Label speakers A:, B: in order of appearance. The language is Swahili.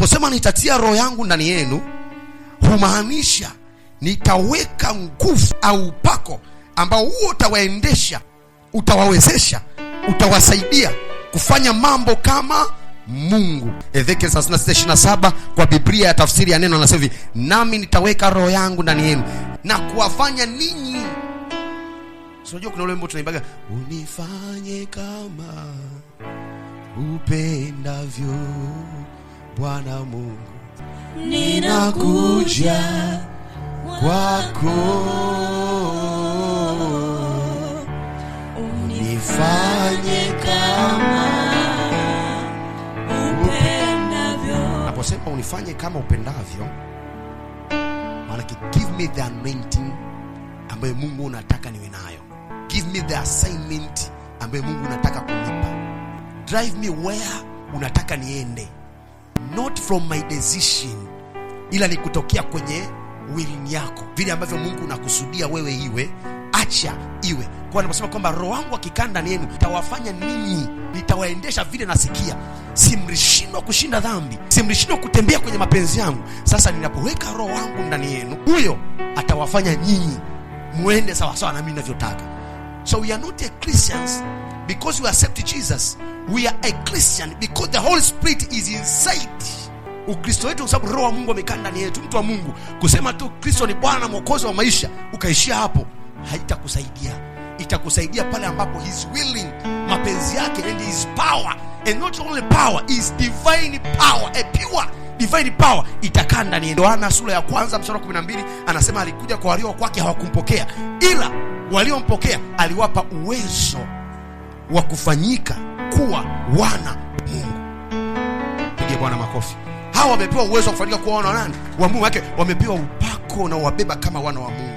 A: Anaposema nitatia roho yangu ndani yenu, humaanisha nitaweka nguvu au upako ambao huo utawaendesha, utawawezesha, utawasaidia kufanya mambo kama Mungu. Ezekiel 36:27 kwa Biblia ya tafsiri ya neno anasema hivi: nami nitaweka roho yangu ndani yenu na kuwafanya ninyi. Unajua kuna ule wimbo tunaimbaga, unifanye kama upendavyo Bwana Mungu, ninakuja kwako, unifanye kama upendavyo. Naposema unifanye kama upendavyo, maana give me the anointing ambayo Mungu unataka niwe nayo. Give me the assignment ambayo Mungu unataka kunipa. Drive me where unataka niende, not from my decision, ila ni kutokea kwenye willing yako, vile ambavyo Mungu unakusudia wewe iwe, acha iwe. Kwa ninaposema kwamba roho wangu akikaa ndani yenu, nitawafanya ninyi, nitawaendesha vile nasikia. Simrishindwa kushinda dhambi, simrishindwa kutembea kwenye mapenzi yangu. Sasa ninapoweka roho wangu ndani yenu, huyo atawafanya nyinyi muende sawa sawa na mimi ninavyotaka. So we are not a Christians because we accept Jesus. We are a Christian because the Holy Spirit is inside. Ukristo wetu kwa sababu roho wa Mungu amekaa ndani yetu. Mtu wa Mungu kusema tu Kristo ni Bwana na Mwokozi wa maisha, ukaishia hapo, haitakusaidia. Itakusaidia pale ambapo he is willing, mapenzi yake, and his power, and not only power, is divine power, a pure divine power itakaa ndani yenu. Yohana sura ya 1 mstari wa 12 anasema alikuja kwa walio kwake hawakumpokea, ila waliompokea aliwapa uwezo wa kufanyika kuwa wana Mungu. Pigie Bwana makofi. Hawa wamepewa uwezo wa kufanyika kuwa wana wa nani? Wa Mungu. Wake wamepewa upako na wabeba kama wana wa Mungu.